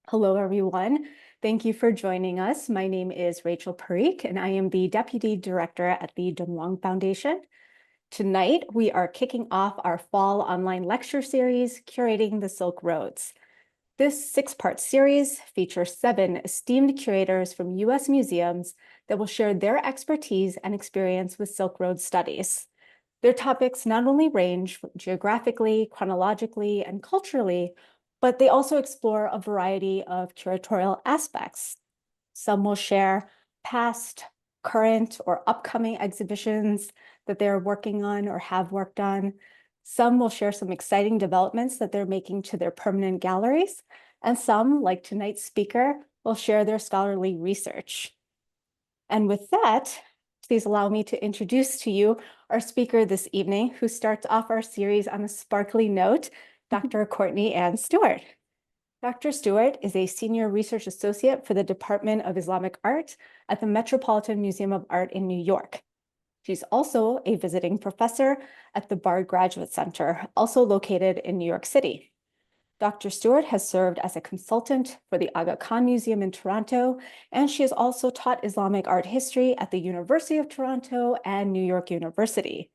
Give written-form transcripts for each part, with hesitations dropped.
Hello, everyone. Thank you for joining us. My name is Rachel Parikh, and I am the Deputy Director at the Dunhuang Foundation. Tonight, we are kicking off our fall online lecture series, Curating the Silk Roads. This six-part series features 7 esteemed curators from U.S. museums that will share their expertise and experience with Silk Road studies. Their topics not only range geographically, chronologically, and culturally, but they also explore a variety of curatorial aspects. Some will share past, current, or upcoming exhibitions that they're working on or have worked on. Some will share some exciting developments that they're making to their permanent galleries. And some, like tonight's speaker, will share their scholarly research. And with that, please allow me to introduce to you our speaker this evening, who starts off our series on a sparkly note, Dr. Courtney Ann Stewart. Dr. Stewart is a senior research associate for the Department of Islamic Art at the Metropolitan Museum of Art in New York. She's also a visiting professor at the Bard Graduate Center, also located in New York City. Dr. Stewart has served as a consultant for the Aga Khan Museum in Toronto, and she has also taught Islamic art history at the University of Toronto and New York University.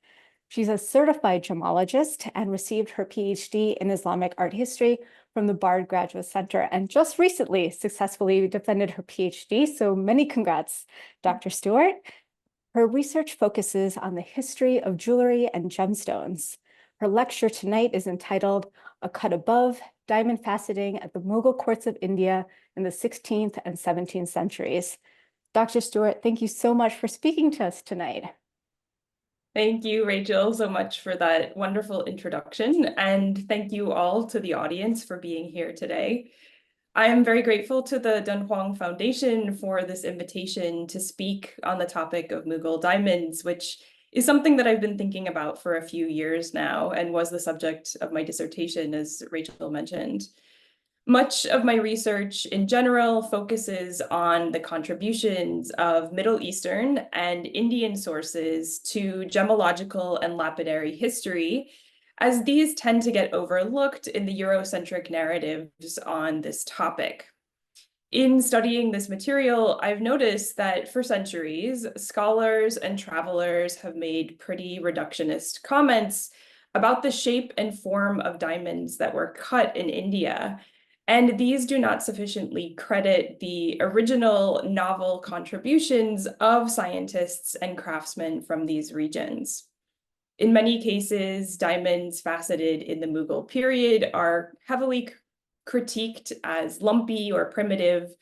She's a certified gemologist and received her PhD in Islamic art history from the Bard Graduate Center, and just recently successfully defended her PhD. So many congrats, Dr. Stewart. Her research focuses on the history of jewelry and gemstones. Her lecture tonight is entitled A Cut Above, Diamond Faceting at the Mughal Courts of India in the 16th and 17th centuries. Dr. Stewart, thank you so much for speaking to us tonight. Thank you, Rachel, so much for that wonderful introduction. And thank you all to the audience for being here today. I am very grateful to the Dunhuang Foundation for this invitation to speak on the topic of Mughal diamonds, which is something that I've been thinking about for a few years now and was the subject of my dissertation, as Rachel mentioned. Much of my research in general focuses on the contributions of Middle Eastern and Indian sources to gemological and lapidary history, as these tend to get overlooked in the Eurocentric narratives on this topic. In studying this material, I've noticed that for centuries, scholars and travelers have made pretty reductionist comments about the shape and form of diamonds that were cut in India, and these do not sufficiently credit the original novel contributions of scientists and craftsmen from these regions. In many cases, diamonds faceted in the Mughal period are heavily critiqued as lumpy or primitive,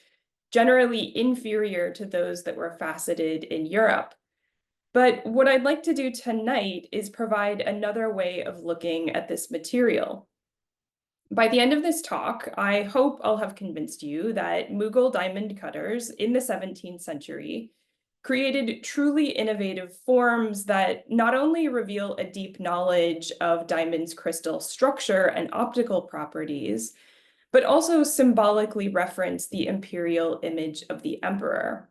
generally inferior to those that were faceted in Europe. But what I'd like to do tonight is provide another way of looking at this material. By the end of this talk, I hope I'll have convinced you that Mughal diamond cutters in the 17th century created truly innovative forms that not only reveal a deep knowledge of diamond's crystal structure and optical properties, but also symbolically reference the imperial image of the emperor.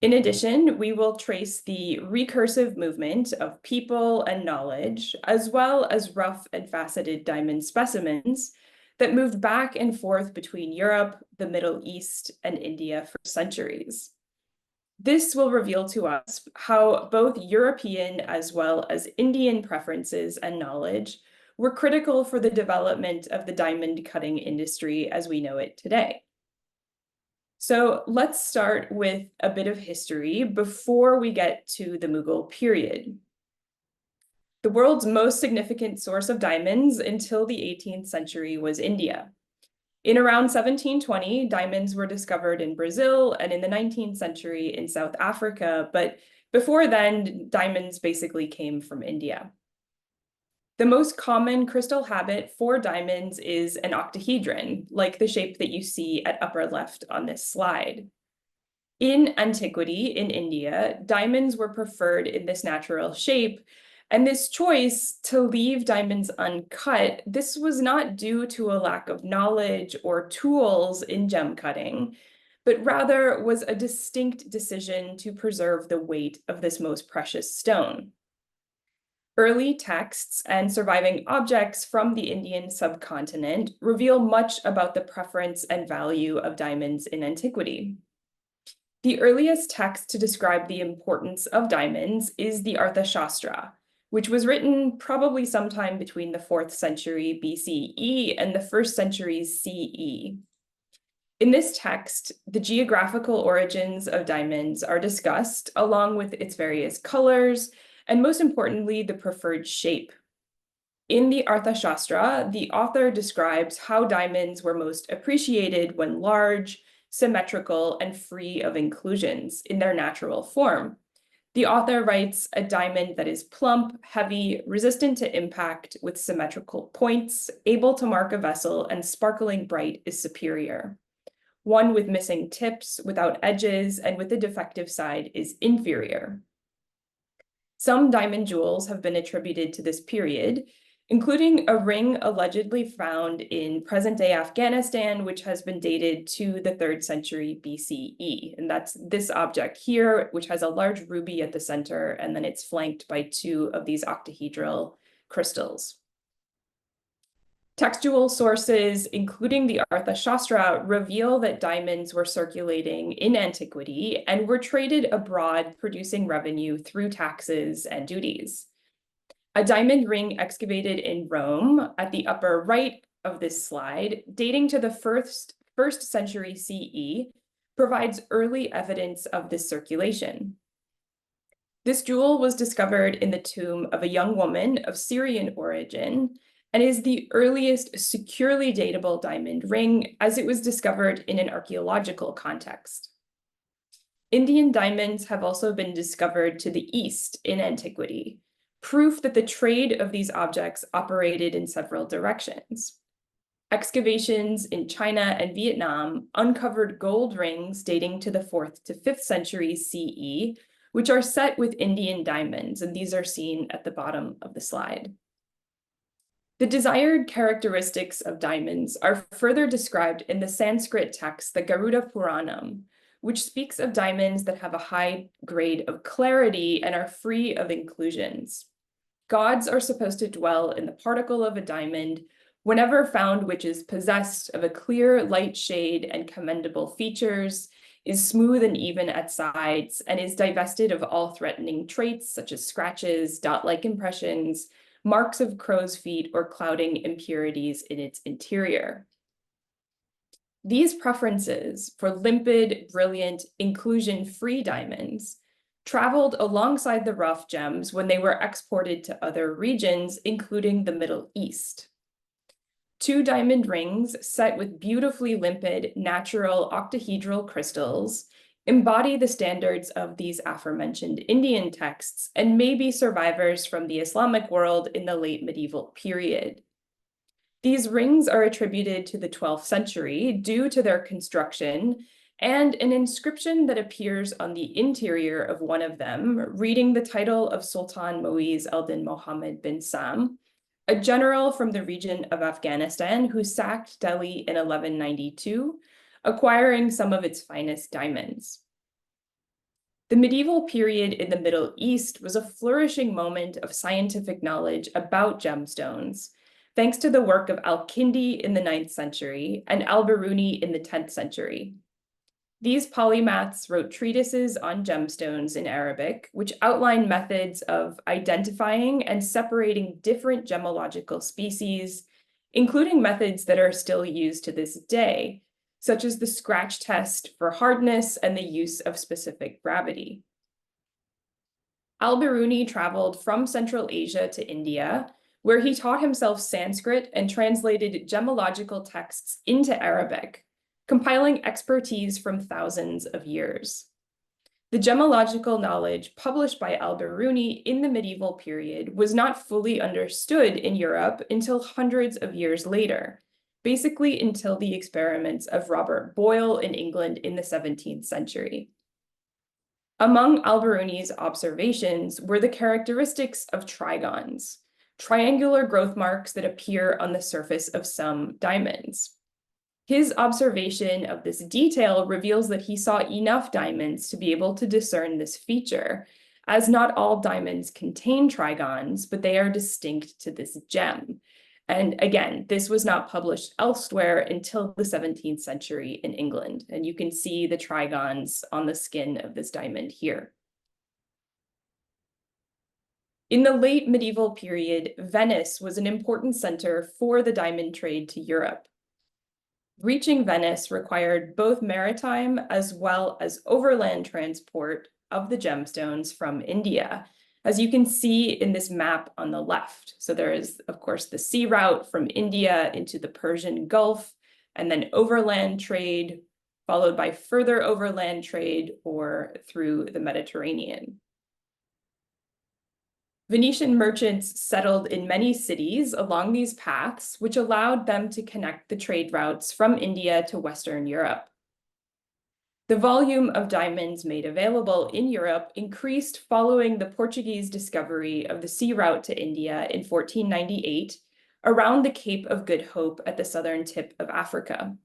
In addition, we will trace the recursive movement of people and knowledge, as well as rough and faceted diamond specimens that moved back and forth between Europe, the Middle East, and India for centuries. This will reveal to us how both European as well as Indian preferences and knowledge were critical for the development of the diamond cutting industry as we know it today. So let's start with a bit of history before we get to the Mughal period. The world's most significant source of diamonds until the 18th century was India. In around 1720, diamonds were discovered in Brazil and in the 19th century in South Africa, but before then, diamonds basically came from India. The most common crystal habit for diamonds is an octahedron, like the shape that you see at upper left on this slide. In antiquity, in India, diamonds were preferred in this natural shape, and this choice to leave diamonds uncut, this was not due to a lack of knowledge or tools in gem cutting, but rather was a distinct decision to preserve the weight of this most precious stone. Early texts and surviving objects from the Indian subcontinent reveal much about the preference and value of diamonds in antiquity. The earliest text to describe the importance of diamonds is the Arthashastra, which was written probably sometime between the 4th century BCE and the 1st century CE. In this text, the geographical origins of diamonds are discussed, along with its various colors, and most importantly, the preferred shape. In the Arthashastra, the author describes how diamonds were most appreciated when large, symmetrical, and free of inclusions in their natural form. The author writes, a diamond that is plump, heavy, resistant to impact, with symmetrical points, able to mark a vessel, and sparkling bright is superior. One with missing tips, without edges, and with a defective side is inferior. Some diamond jewels have been attributed to this period, including a ring allegedly found in present-day Afghanistan, which has been dated to the 3rd century BCE. And that's this object here, which has a large ruby at the center, and then it's flanked by 2 of these octahedral crystals. Textual sources, including the Arthashastra, reveal that diamonds were circulating in antiquity and were traded abroad, producing revenue through taxes and duties. A diamond ring excavated in Rome at the upper right of this slide, dating to the first century CE, provides early evidence of this circulation. This jewel was discovered in the tomb of a young woman of Syrian origin and is the earliest securely datable diamond ring, as it was discovered in an archaeological context. Indian diamonds have also been discovered to the east in antiquity, proof that the trade of these objects operated in several directions. Excavations in China and Vietnam uncovered gold rings dating to the 4th to 5th century CE, which are set with Indian diamonds, and these are seen at the bottom of the slide. The desired characteristics of diamonds are further described in the Sanskrit text, the Garuda Puranam, which speaks of diamonds that have a high grade of clarity and are free of inclusions. Gods are supposed to dwell in the particle of a diamond whenever found which is possessed of a clear light shade and commendable features, is smooth and even at sides, and is divested of all threatening traits such as scratches, dot-like impressions, marks of crow's feet, or clouding impurities in its interior. These preferences for limpid, brilliant, inclusion-free diamonds traveled alongside the rough gems when they were exported to other regions, including the Middle East. 2 diamond rings set with beautifully limpid, natural octahedral crystals embody the standards of these aforementioned Indian texts and may be survivors from the Islamic world in the late medieval period. These rings are attributed to the 12th century due to their construction and an inscription that appears on the interior of one of them, reading the title of Sultan Muiz al-Din Muhammad bin Sam, a general from the region of Afghanistan who sacked Delhi in 1192, acquiring some of its finest diamonds. The medieval period in the Middle East was a flourishing moment of scientific knowledge about gemstones, thanks to the work of Al-Kindi in the 9th century and Al-Biruni in the 10th century. These polymaths wrote treatises on gemstones in Arabic, which outline methods of identifying and separating different gemological species, including methods that are still used to this day, such as the scratch test for hardness and the use of specific gravity. Al-Biruni traveled from Central Asia to India, where he taught himself Sanskrit and translated gemological texts into Arabic, compiling expertise from thousands of years. The gemological knowledge published by Al-Biruni in the medieval period was not fully understood in Europe until hundreds of years later, basically until the experiments of Robert Boyle in England in the 17th century. Among Al-Biruni's observations were the characteristics of trigons, triangular growth marks that appear on the surface of some diamonds. His observation of this detail reveals that he saw enough diamonds to be able to discern this feature, as not all diamonds contain trigons, but they are distinct to this gem. And again, this was not published elsewhere until the 17th century in England. And you can see the trigons on the skin of this diamond here. In the late medieval period, Venice was an important center for the diamond trade to Europe. Reaching Venice required both maritime as well as overland transport of the gemstones from India, as you can see in this map on the left. So there is, of course, the sea route from India into the Persian Gulf, and then overland trade, followed by further overland trade or through the Mediterranean. Venetian merchants settled in many cities along these paths, which allowed them to connect the trade routes from India to Western Europe. The volume of diamonds made available in Europe increased following the Portuguese discovery of the sea route to India in 1498, around the Cape of Good Hope at the southern tip of Africa.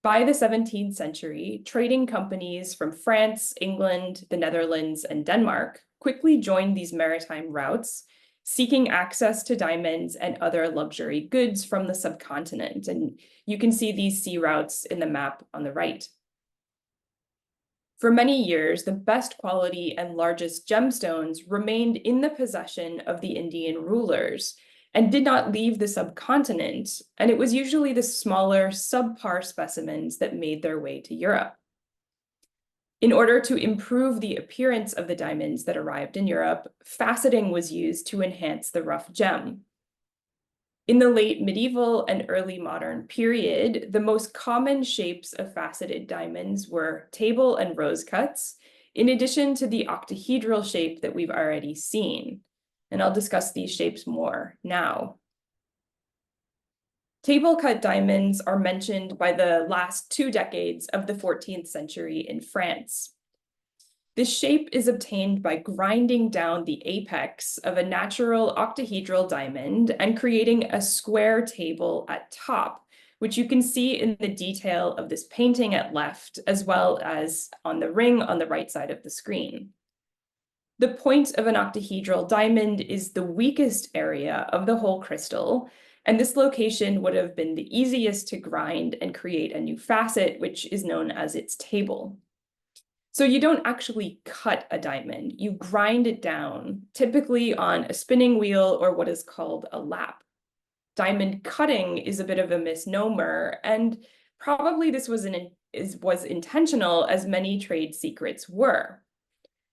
By the 17th century, trading companies from France, England, the Netherlands, and Denmark quickly joined these maritime routes, seeking access to diamonds and other luxury goods from the subcontinent. And you can see these sea routes in the map on the right. For many years, the best quality and largest gemstones remained in the possession of the Indian rulers and did not leave the subcontinent, and it was usually the smaller, subpar specimens that made their way to Europe. In order to improve the appearance of the diamonds that arrived in Europe, faceting was used to enhance the rough gem. In the late medieval and early modern period, the most common shapes of faceted diamonds were table and rose cuts, in addition to the octahedral shape that we've already seen. And I'll discuss these shapes more now. Table-cut diamonds are mentioned by the last 2 decades of the 14th century in France. This shape is obtained by grinding down the apex of a natural octahedral diamond and creating a square table at top, which you can see in the detail of this painting at left, as well as on the ring on the right side of the screen. The point of an octahedral diamond is the weakest area of the whole crystal, and this location would have been the easiest to grind and create a new facet, which is known as its table. So you don't actually cut a diamond, you grind it down, typically on a spinning wheel or what is called a lap. Diamond cutting is a bit of a misnomer, and probably this was intentional, as many trade secrets were.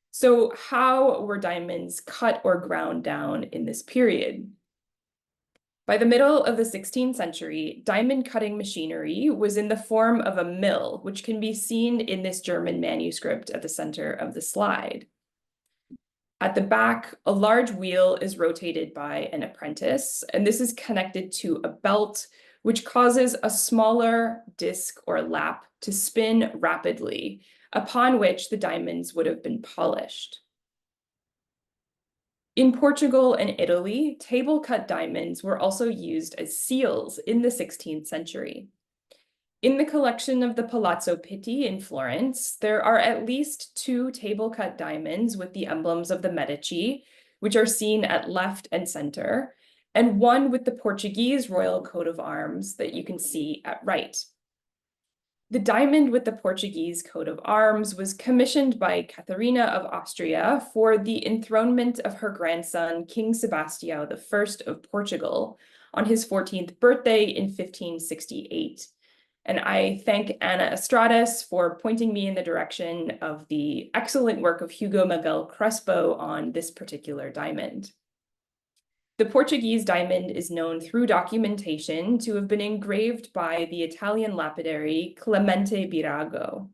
So how were diamonds cut or ground down in this period? By the middle of the 16th century, diamond cutting machinery was in the form of a mill, which can be seen in this German manuscript at the center of the slide. At the back, a large wheel is rotated by an apprentice, and this is connected to a belt, which causes a smaller disc or lap to spin rapidly, upon which the diamonds would have been polished. In Portugal and Italy, table-cut diamonds were also used as seals in the 16th century. In the collection of the Palazzo Pitti in Florence, there are at least 2 table-cut diamonds with the emblems of the Medici, which are seen at left and center, and one with the Portuguese royal coat of arms that you can see at right. The diamond with the Portuguese coat of arms was commissioned by Catharina of Austria for the enthronement of her grandson, King Sebastião I of Portugal, on his 14th birthday in 1568. And I thank Anna Estradas for pointing me in the direction of the excellent work of Hugo Miguel Crespo on this particular diamond. The Portuguese diamond is known through documentation to have been engraved by the Italian lapidary Clemente Birago.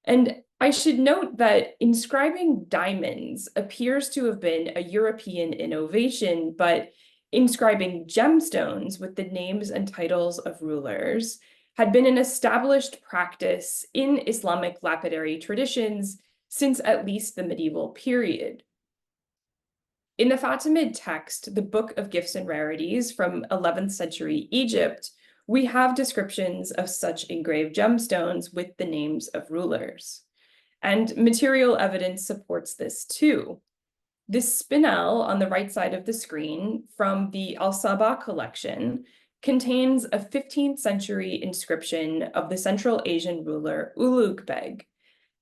And I should note that inscribing diamonds appears to have been a European innovation, but inscribing gemstones with the names and titles of rulers had been an established practice in Islamic lapidary traditions since at least the medieval period. In the Fatimid text, the Book of Gifts and Rarities from 11th century Egypt, we have descriptions of such engraved gemstones with the names of rulers. And material evidence supports this too. This spinel on the right side of the screen from the Al-Sabah collection contains a 15th century inscription of the Central Asian ruler Ulugh Beg.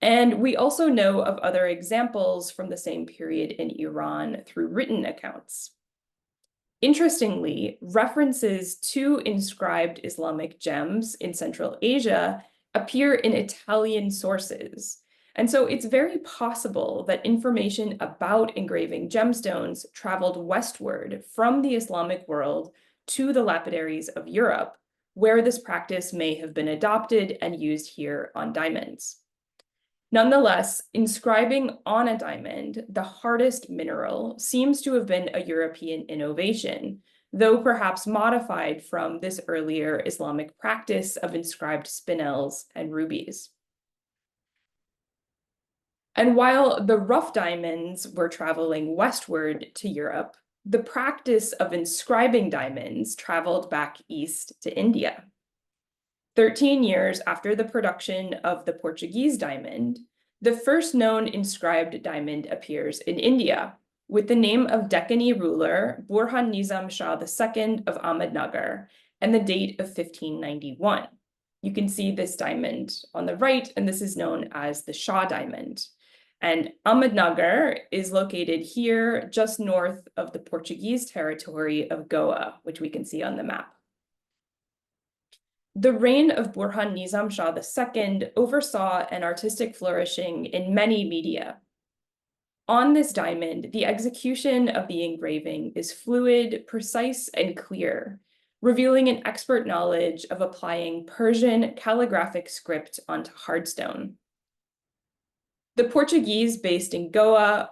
And we also know of other examples from the same period in Iran through written accounts. Interestingly, references to inscribed Islamic gems in Central Asia appear in Italian sources. And so it's very possible that information about engraving gemstones traveled westward from the Islamic world to the lapidaries of Europe, where this practice may have been adopted and used here on diamonds. Nonetheless, inscribing on a diamond, the hardest mineral, seems to have been a European innovation, though perhaps modified from this earlier Islamic practice of inscribed spinels and rubies. And while the rough diamonds were traveling westward to Europe, the practice of inscribing diamonds traveled back east to India. 13 years after the production of the Portuguese diamond, the first known inscribed diamond appears in India, with the name of Deccani ruler Burhan Nizam Shah II of Ahmednagar and the date of 1591. You can see this diamond on the right, and this is known as the Shah diamond. And Ahmednagar is located here just north of the Portuguese territory of Goa, which we can see on the map. The reign of Burhan Nizam Shah II oversaw an artistic flourishing in many media. On this diamond, the execution of the engraving is fluid, precise, and clear, revealing an expert knowledge of applying Persian calligraphic script onto hardstone. The Portuguese based in Goa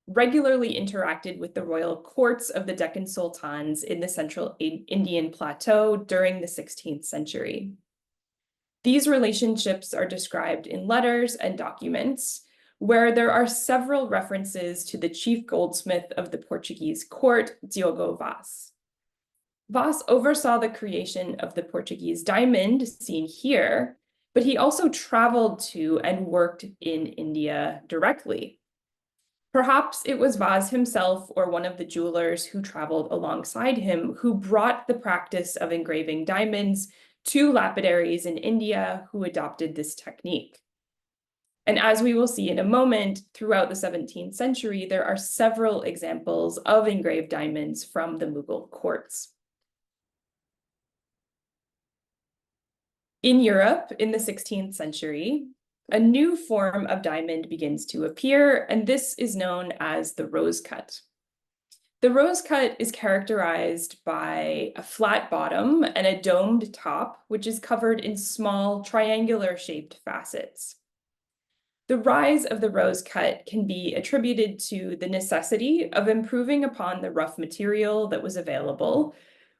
regularly interacted with the royal courts of the Deccan sultans in the central Indian plateau during the 16th century. These relationships are described in letters and documents, where there are several references to the chief goldsmith of the Portuguese court, Diogo Vaz. Vaz oversaw the creation of the Portuguese diamond seen here, but he also traveled to and worked in India directly. Perhaps it was Vaz himself or one of the jewelers who traveled alongside him who brought the practice of engraving diamonds to lapidaries in India who adopted this technique. And as we will see in a moment, throughout the 17th century, there are several examples of engraved diamonds from the Mughal courts. In Europe, in the 16th century, a new form of diamond begins to appear, and this is known as the rose cut. The rose cut is characterized by a flat bottom and a domed top, which is covered in small triangular-shaped facets. The rise of the rose cut can be attributed to the necessity of improving upon the rough material that was available,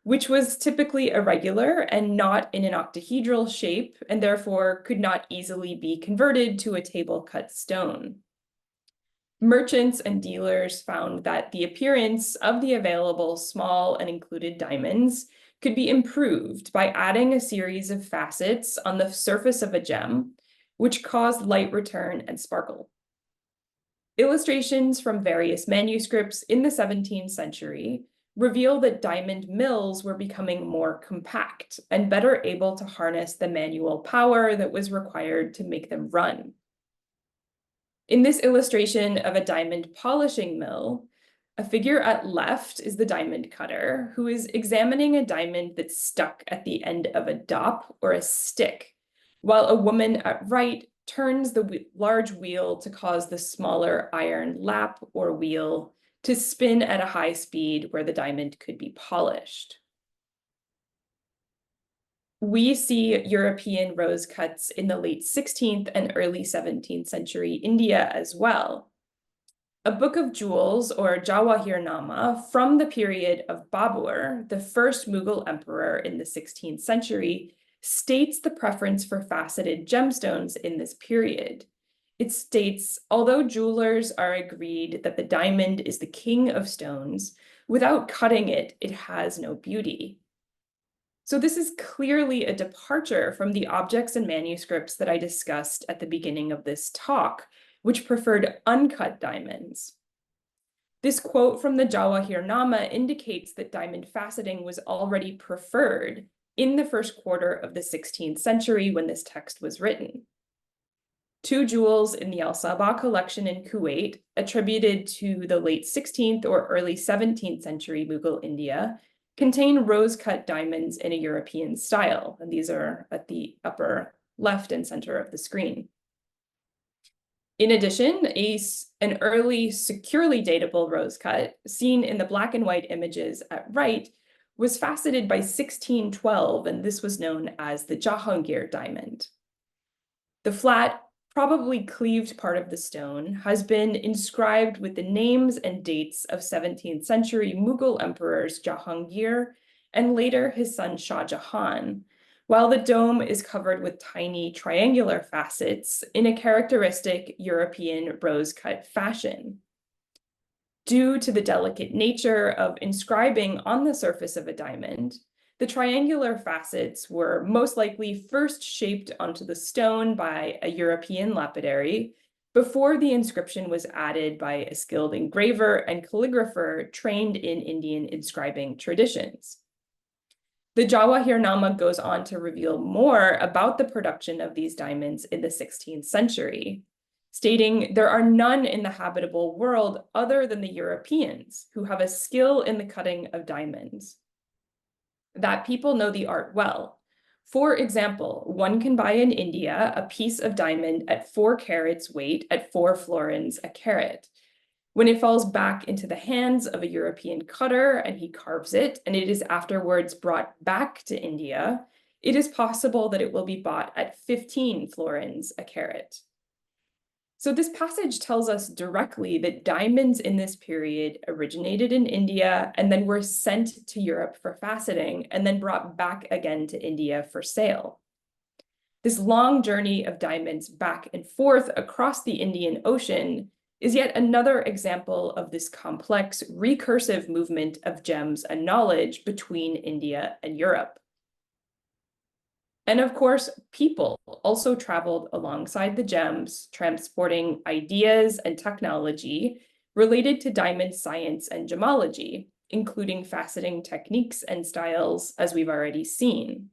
which was typically irregular and not in an octahedral shape, and therefore could not easily be converted to a table-cut stone. Merchants and dealers found that the appearance of the available small and included diamonds could be improved by adding a series of facets on the surface of a gem, which caused light return and sparkle. Illustrations from various manuscripts in the 17th century reveal that diamond mills were becoming more compact and better able to harness the manual power that was required to make them run. In this illustration of a diamond polishing mill, a figure at left is the diamond cutter, who is examining a diamond that's stuck at the end of a dop or a stick, while a woman at right turns the large wheel to cause the smaller iron lap or wheel to spin at a high speed where the diamond could be polished. We see European rose cuts in the late 16th and early 17th century India as well. A book of jewels, or Jawahirnama, from the period of Babur, the first Mughal emperor in the 16th century, states the preference for faceted gemstones in this period. It states, although jewelers are agreed that the diamond is the king of stones, without cutting it, it has no beauty. So this is clearly a departure from the objects and manuscripts that I discussed at the beginning of this talk, which preferred uncut diamonds. This quote from the Jawahirnama indicates that diamond faceting was already preferred in the first quarter of the 16th century when this text was written. Two jewels in the Al Sabah collection in Kuwait, attributed to the late 16th or early 17th century Mughal India, contain rose-cut diamonds in a European style, and these are at the upper left and center of the screen. In addition, an early securely datable rose cut, seen in the black and white images at right, was faceted by 1612, and this was known as the Jahangir diamond. The flat, probably cleaved part of the stone has been inscribed with the names and dates of 17th century Mughal emperors Jahangir and later his son Shah Jahan, while the dome is covered with tiny triangular facets in a characteristic European rose-cut fashion. Due to the delicate nature of inscribing on the surface of a diamond, the triangular facets were most likely first shaped onto the stone by a European lapidary before the inscription was added by a skilled engraver and calligrapher trained in Indian inscribing traditions. The Jawahirnama goes on to reveal more about the production of these diamonds in the 16th century, stating there are none in the habitable world other than the Europeans who have a skill in the cutting of diamonds. That people know the art well. For example, one can buy in India a piece of diamond at 4 carats weight at 4 florins a carat. When it falls back into the hands of a European cutter and he carves it, and it is afterwards brought back to India, it is possible that it will be bought at 15 florins a carat. So this passage tells us directly that diamonds in this period originated in India and then were sent to Europe for faceting and then brought back again to India for sale. This long journey of diamonds back and forth across the Indian Ocean is yet another example of this complex recursive movement of gems and knowledge between India and Europe. And of course, people also traveled alongside the gems, transporting ideas and technology related to diamond science and gemology, including faceting techniques and styles, as we've already seen.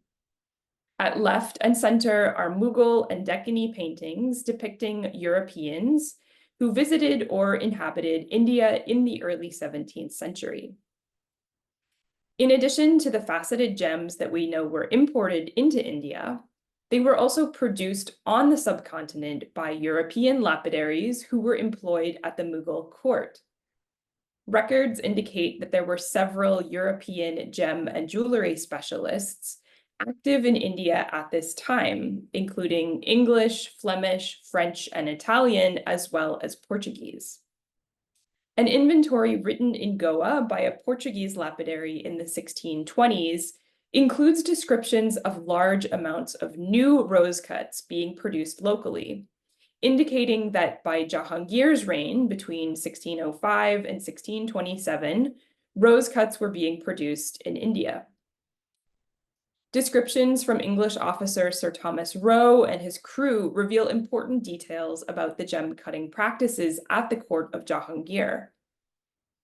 At left and center are Mughal and Deccani paintings depicting Europeans who visited or inhabited India in the early 17th century. In addition to the faceted gems that we know were imported into India, they were also produced on the subcontinent by European lapidaries who were employed at the Mughal court. Records indicate that there were several European gem and jewelry specialists active in India at this time, including English, Flemish, French, and Italian, as well as Portuguese. An inventory written in Goa by a Portuguese lapidary in the 1620s includes descriptions of large amounts of new rose cuts being produced locally, indicating that by Jahangir's reign between 1605 and 1627, rose cuts were being produced in India. Descriptions from English officer Sir Thomas Roe and his crew reveal important details about the gem cutting practices at the court of Jahangir.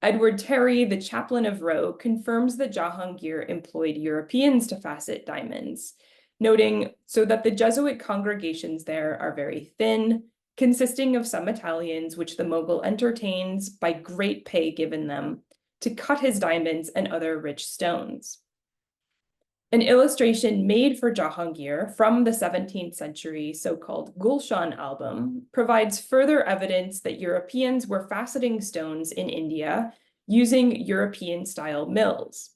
Edward Terry, the chaplain of Roe, confirms that Jahangir employed Europeans to facet diamonds, noting so that the Jesuit congregations there are very thin, consisting of some Italians, which the Mughal entertains by great pay given them, to cut his diamonds and other rich stones. An illustration made for Jahangir from the 17th century so-called Gulshan album provides further evidence that Europeans were faceting stones in India using European-style mills.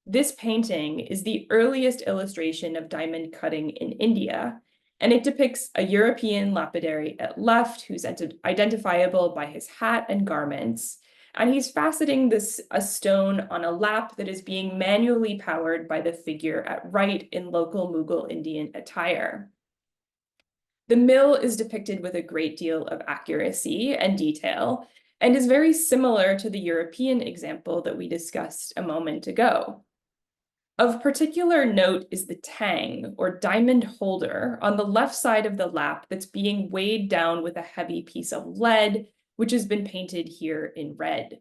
This painting is the earliest illustration of diamond cutting in India, and it depicts a European lapidary at left who's identifiable by his hat and garments, and he's faceting a stone on a lap that is being manually powered by the figure at right in local Mughal Indian attire. The mill is depicted with a great deal of accuracy and detail, and is very similar to the European example that we discussed a moment ago. Of particular note is the tang, or diamond holder, on the left side of the lap that's being weighed down with a heavy piece of lead, which has been painted here in red.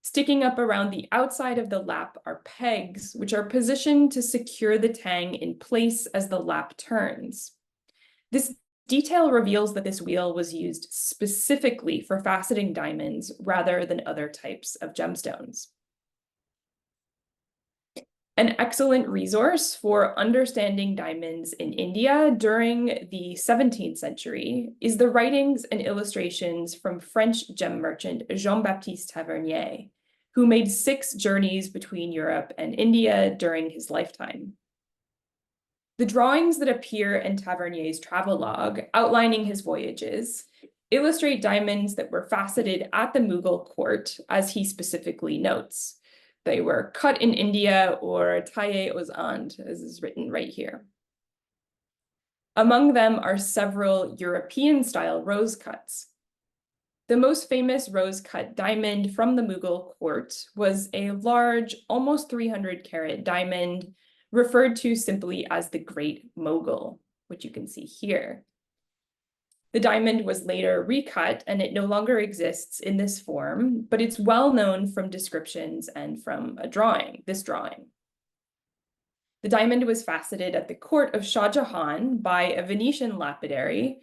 Sticking up around the outside of the lap are pegs, which are positioned to secure the tang in place as the lap turns. This detail reveals that this wheel was used specifically for faceting diamonds rather than other types of gemstones. An excellent resource for understanding diamonds in India during the 17th century is the writings and illustrations from French gem merchant Jean-Baptiste Tavernier, who made 6 journeys between Europe and India during his lifetime. The drawings that appear in Tavernier's travelogue outlining his voyages illustrate diamonds that were faceted at the Mughal court, as he specifically notes. They were cut in India or taillés aux Andes, as is written right here. Among them are several European-style rose cuts. The most famous rose-cut diamond from the Mughal court was a large, almost 300-carat diamond referred to simply as the Great Mogul, which you can see here. The diamond was later recut and it no longer exists in this form, but it's well known from descriptions and from this drawing. The diamond was faceted at the court of Shah Jahan by a Venetian lapidary,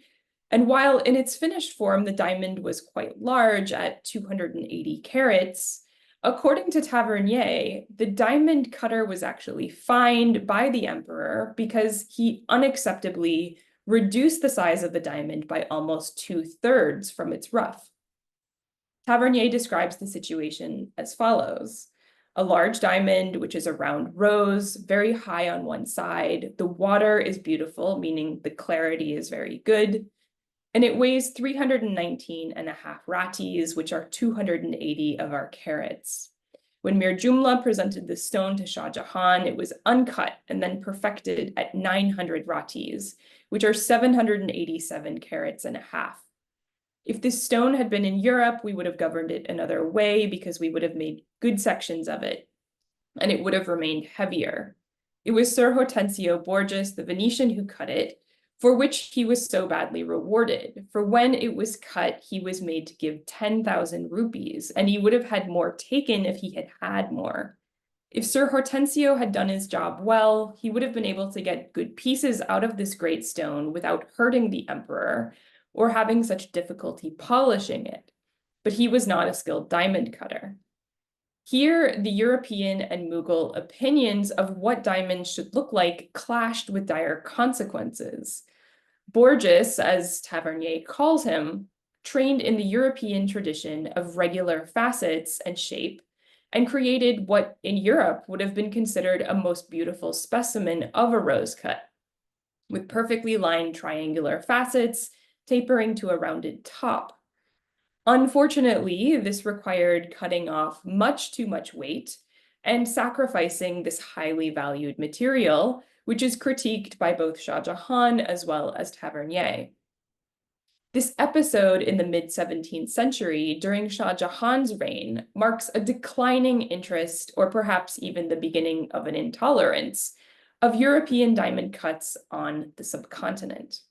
and while in its finished form, the diamond was quite large at 280 carats, according to Tavernier, the diamond cutter was actually fined by the emperor because he unacceptably reduced the size of the diamond by almost 2/3 from its rough. Tavernier describes the situation as follows. A large diamond, which is a round rose, very high on one side. The water is beautiful, meaning the clarity is very good. And it weighs 319.5 ratis, which are 280 of our carats. When Mir Jumla presented the stone to Shah Jahan, it was uncut and then perfected at 900 ratis, which are 787 carats and a half. If this stone had been in Europe, we would have governed it another way because we would have made good sections of it, and it would have remained heavier. It was Sir Hortensio Borgias, the Venetian, who cut it, for which he was so badly rewarded. For when it was cut, he was made to give 10,000 rupees, and he would have had more taken if he had had more. If Sir Hortensio had done his job well, he would have been able to get good pieces out of this great stone without hurting the emperor or having such difficulty polishing it. But he was not a skilled diamond cutter. Here, the European and Mughal opinions of what diamonds should look like clashed with dire consequences. Borgias, as Tavernier calls him, trained in the European tradition of regular facets and shape, and created what in Europe would have been considered a most beautiful specimen of a rose cut, with perfectly lined triangular facets tapering to a rounded top. Unfortunately, this required cutting off much too much weight and sacrificing this highly valued material, which is critiqued by both Shah Jahan as well as Tavernier. This episode in the mid-17th century during Shah Jahan's reign marks a declining interest, or perhaps even the beginning of an intolerance, of European diamond cuts on the subcontinent.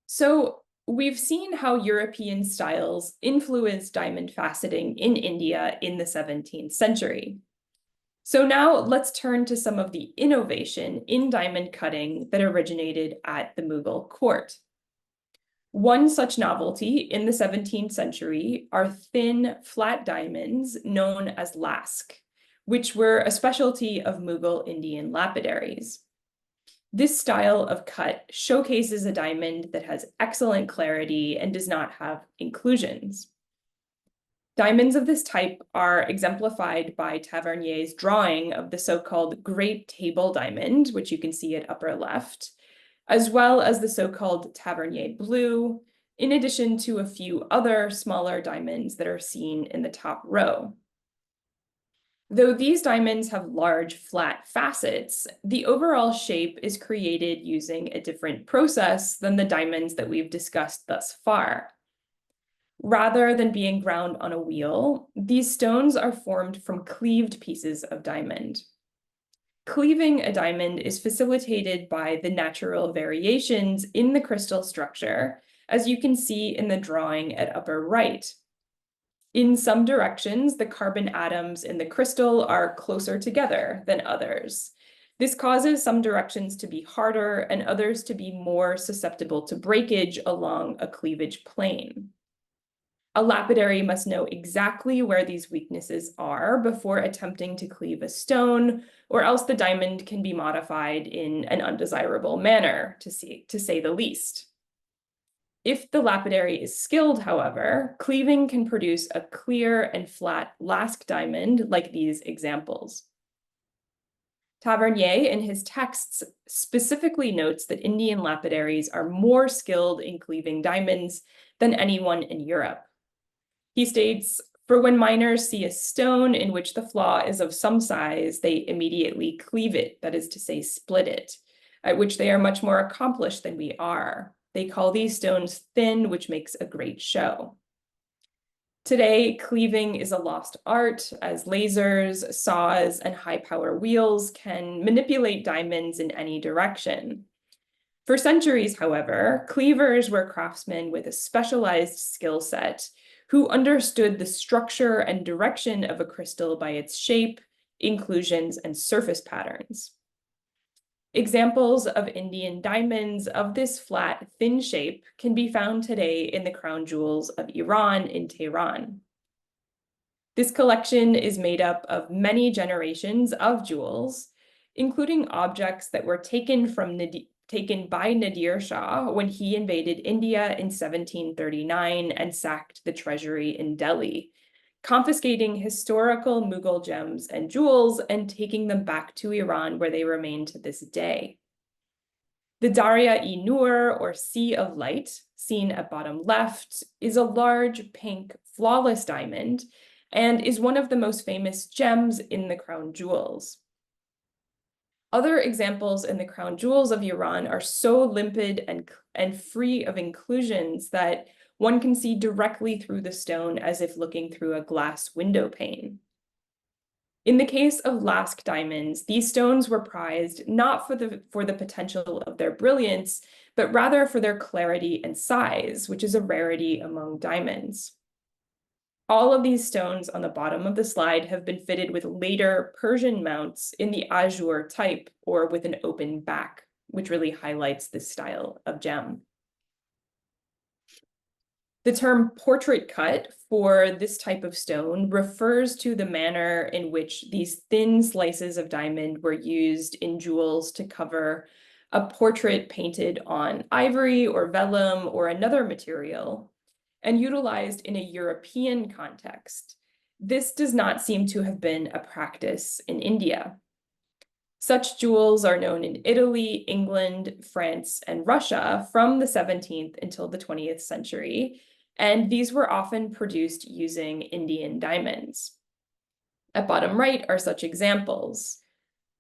So we've seen how European styles influenced diamond faceting in India in the 17th century. So now let's turn to some of the innovation in diamond cutting that originated at the Mughal court. One such novelty in the 17th century are thin, flat diamonds known as lask, which were a specialty of Mughal Indian lapidaries. This style of cut showcases a diamond that has excellent clarity and does not have inclusions. Diamonds of this type are exemplified by Tavernier's drawing of the so-called Great Table Diamond, which you can see at upper left, as well as the so-called Tavernier Blue, in addition to a few other smaller diamonds that are seen in the top row. Though these diamonds have large, flat facets, the overall shape is created using a different process than the diamonds that we've discussed thus far. Rather than being ground on a wheel, these stones are formed from cleaved pieces of diamond. Cleaving a diamond is facilitated by the natural variations in the crystal structure, as you can see in the drawing at upper right. In some directions, the carbon atoms in the crystal are closer together than others. This causes some directions to be harder and others to be more susceptible to breakage along a cleavage plane. A lapidary must know exactly where these weaknesses are before attempting to cleave a stone, or else the diamond can be modified in an undesirable manner, to say the least. If the lapidary is skilled, however, cleaving can produce a clear and flat lasque diamond like these examples. Tavernier, in his texts, specifically notes that Indian lapidaries are more skilled in cleaving diamonds than anyone in Europe. He states, "For when miners see a stone in which the flaw is of some size, they immediately cleave it, that is to say, split it, at which they are much more accomplished than we are. They call these stones thin, which makes a great show." Today, cleaving is a lost art, as lasers, saws, and high-power wheels can manipulate diamonds in any direction. For centuries, however, cleavers were craftsmen with a specialized skill set who understood the structure and direction of a crystal by its shape, inclusions, and surface patterns. Examples of Indian diamonds of this flat, thin shape can be found today in the crown jewels of Iran in Tehran. This collection is made up of many generations of jewels, including objects that were taken by Nadir Shah when he invaded India in 1739 and sacked the treasury in Delhi, confiscating historical Mughal gems and jewels and taking them back to Iran, where they remain to this day. The Darya-e-Nur, or Sea of Light, seen at bottom left, is a large, pink, flawless diamond and is one of the most famous gems in the crown jewels. Other examples in the crown jewels of Iran are so limpid and free of inclusions that one can see directly through the stone as if looking through a glass window pane. In the case of lasque diamonds, these stones were prized not for the potential of their brilliance, but rather for their clarity and size, which is a rarity among diamonds. All of these stones on the bottom of the slide have been fitted with later Persian mounts in the azure type, or with an open back, which really highlights this style of gem. The term portrait cut for this type of stone refers to the manner in which these thin slices of diamond were used in jewels to cover a portrait painted on ivory or vellum or another material, and utilized in a European context. This does not seem to have been a practice in India. Such jewels are known in Italy, England, France, and Russia from the 17th until the 20th century, and these were often produced using Indian diamonds. At bottom right are such examples.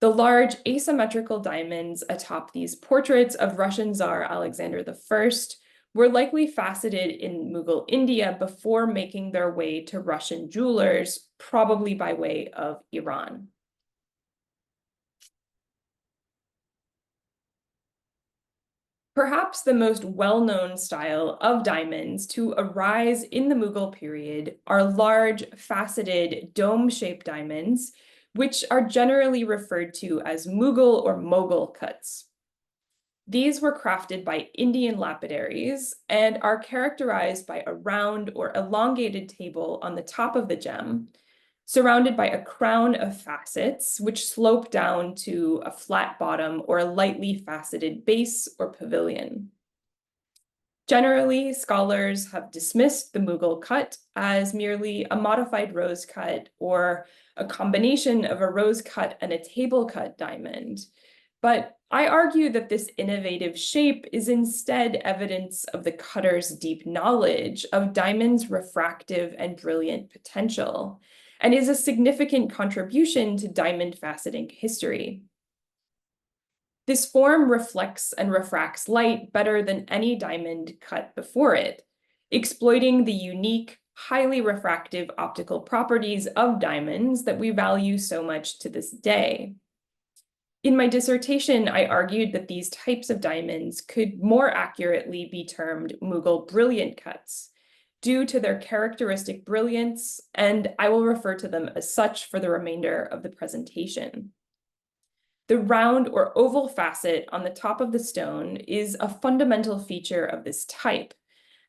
The large asymmetrical diamonds atop these portraits of Russian Tsar Alexander I were likely faceted in Mughal India before making their way to Russian jewelers, probably by way of Iran. Perhaps the most well-known style of diamonds to arise in the Mughal period are large, faceted, dome-shaped diamonds, which are generally referred to as Mughal or Mughal cuts. These were crafted by Indian lapidaries and are characterized by a round or elongated table on the top of the gem, surrounded by a crown of facets, which slope down to a flat bottom or a lightly faceted base or pavilion. Generally, scholars have dismissed the Mughal cut as merely a modified rose cut or a combination of a rose cut and a table cut diamond. But I argue that this innovative shape is instead evidence of the cutter's deep knowledge of diamond's refractive and brilliant potential, and is a significant contribution to diamond faceting history. This form reflects and refracts light better than any diamond cut before it. exploiting the unique, highly refractive optical properties of diamonds that we value so much to this day. In my dissertation, I argued that these types of diamonds could more accurately be termed Mughal brilliant cuts due to their characteristic brilliance, and I will refer to them as such for the remainder of the presentation. The round or oval facet on the top of the stone is a fundamental feature of this type,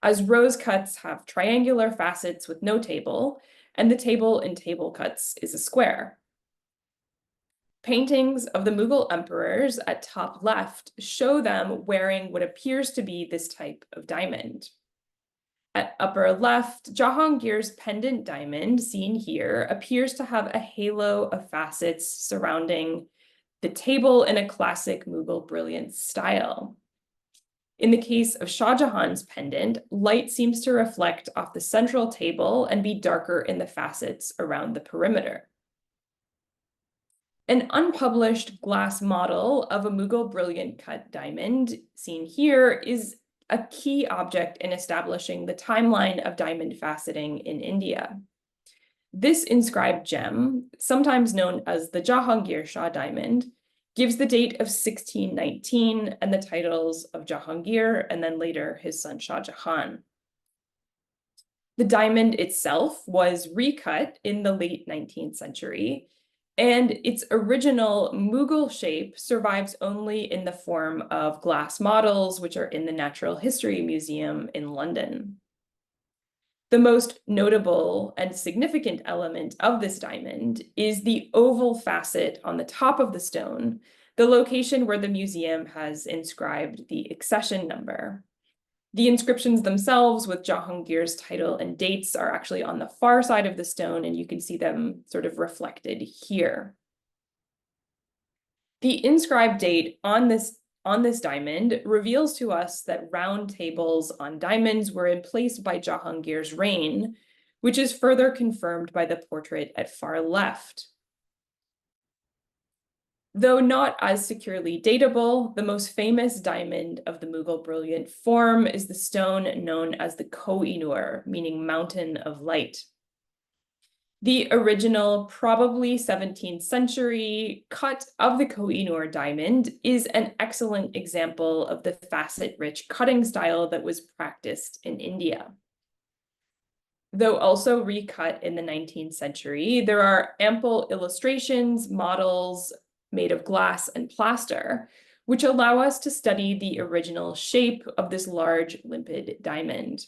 as rose cuts have triangular facets with no table, and the table in table cuts is a square. Paintings of the Mughal emperors at top left show them wearing what appears to be this type of diamond. At upper left, Jahangir's pendant diamond, seen here, appears to have a halo of facets surrounding the table in a classic Mughal brilliance style. In the case of Shah Jahan's pendant, light seems to reflect off the central table and be darker in the facets around the perimeter. An unpublished glass model of a Mughal brilliant cut diamond, seen here, is a key object in establishing the timeline of diamond faceting in India. This inscribed gem, sometimes known as the Jahangir Shah diamond, gives the date of 1619 and the titles of Jahangir and then later his son Shah Jahan. The diamond itself was recut in the late 19th century, and its original Mughal shape survives only in the form of glass models, which are in the Natural History Museum in London. The most notable and significant element of this diamond is the oval facet on the top of the stone, the location where the museum has inscribed the accession number. The inscriptions themselves with Jahangir's title and dates are actually on the far side of the stone, and you can see them sort of reflected here. The inscribed date on this diamond reveals to us that round tables on diamonds were in place by Jahangir's reign, which is further confirmed by the portrait at far left. Though not as securely datable, the most famous diamond of the Mughal brilliant form is the stone known as the Koh-i-Noor, meaning mountain of light. The original, probably 17th century cut of the Koh-i-Noor diamond is an excellent example of the facet-rich cutting style that was practiced in India. Though also recut in the 19th century, there are ample illustrations, models made of glass and plaster, which allow us to study the original shape of this large, limpid diamond.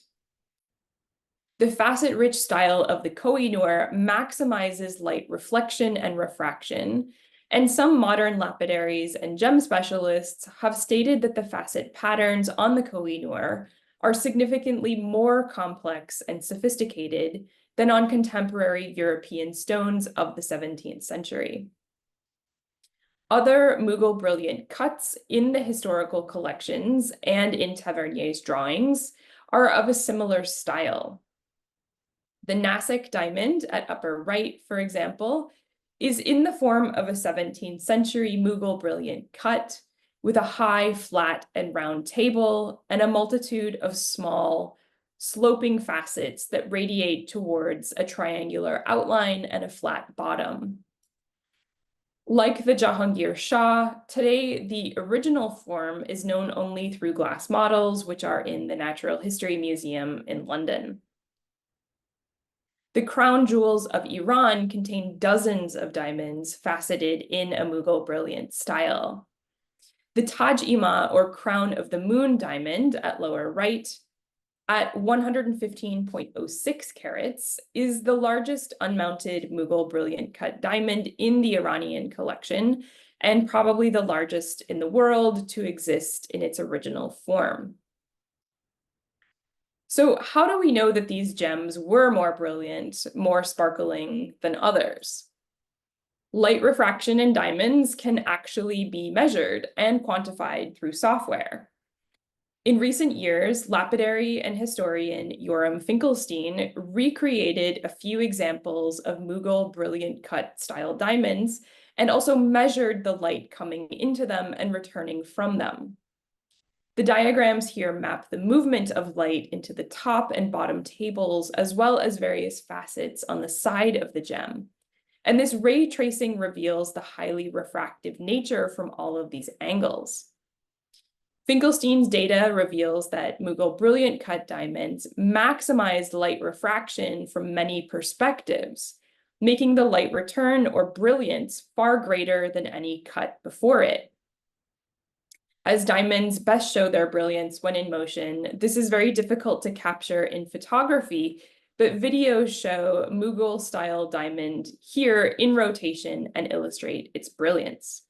The facet-rich style of the Koh-i-Noor maximizes light reflection and refraction, and some modern lapidaries and gem specialists have stated that the facet patterns on the Koh-i-Noor are significantly more complex and sophisticated than on contemporary European stones of the 17th century. Other Mughal brilliant cuts in the historical collections and in Tavernier's drawings are of a similar style. The Nasik diamond at upper right, for example, is in the form of a 17th century Mughal brilliant cut with a high, flat, and round table and a multitude of small, sloping facets that radiate towards a triangular outline and a flat bottom. Like the Jahangir Shah, today the original form is known only through glass models, which are in the Natural History Museum in London. The crown jewels of Iran contain dozens of diamonds faceted in a Mughal brilliant style. The Taj-i-Ma, or crown of the moon diamond at lower right, at 115.06 carats, is the largest unmounted Mughal brilliant cut diamond in the Iranian collection, and probably the largest in the world to exist in its original form. So how do we know that these gems were more brilliant, more sparkling than others? Light refraction in diamonds can actually be measured and quantified through software. In recent years, lapidary and historian Yoram Finkelstein recreated a few examples of Mughal brilliant cut style diamonds and also measured the light coming into them and returning from them. The diagrams here map the movement of light into the top and bottom tables, as well as various facets on the side of the gem. And this ray tracing reveals the highly refractive nature from all of these angles. Finkelstein's data reveals that Mughal brilliant cut diamonds maximized light refraction from many perspectives, making the light return or brilliance far greater than any cut before it. As diamonds best show their brilliance when in motion, this is very difficult to capture in photography, but videos show Mughal-style diamond here in rotation and illustrate its brilliance.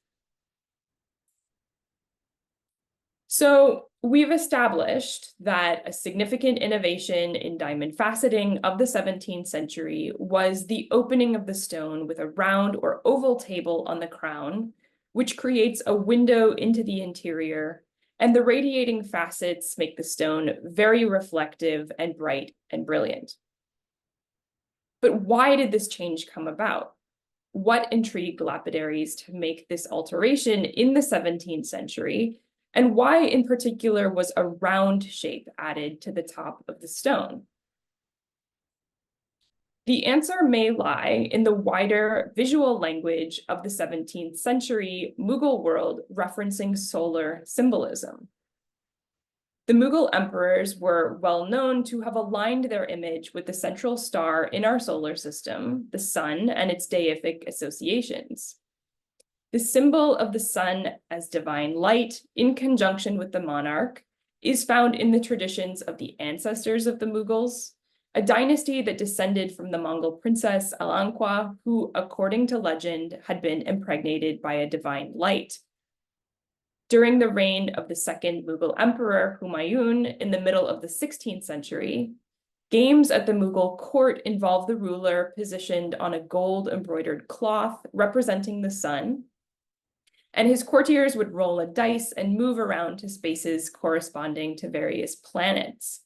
So we've established that a significant innovation in diamond faceting of the 17th century was the opening of the stone with a round or oval table on the crown, which creates a window into the interior, and the radiating facets make the stone very reflective and bright and brilliant. But why did this change come about? What intrigued lapidaries to make this alteration in the 17th century? And why in particular was a round shape added to the top of the stone? The answer may lie in the wider visual language of the 17th century Mughal world referencing solar symbolism. The Mughal emperors were well known to have aligned their image with the central star in our solar system, the sun, and its deific associations. The symbol of the sun as divine light, in conjunction with the monarch, is found in the traditions of the ancestors of the Mughals, a dynasty that descended from the Mongol princess Alanqua, who, according to legend, had been impregnated by a divine light. During the reign of the second Mughal emperor, Humayun, in the middle of the 16th century, games at the Mughal court involved the ruler positioned on a gold-embroidered cloth representing the sun, and his courtiers would roll a dice and move around to spaces corresponding to various planets.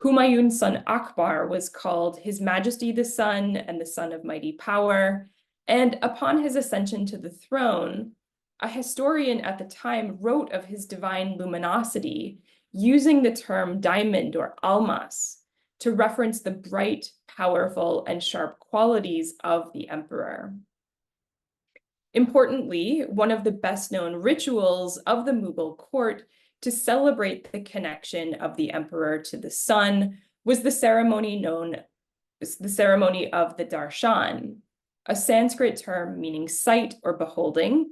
Humayun's son Akbar was called His Majesty the Sun and the Son of Mighty Power, and upon his ascension to the throne, a historian at the time wrote of his divine luminosity, using the term diamond or almas to reference the bright, powerful, and sharp qualities of the emperor. Importantly, one of the best-known rituals of the Mughal court to celebrate the connection of the emperor to the sun was the ceremony known as the ceremony of the darshan, a Sanskrit term meaning sight or beholding,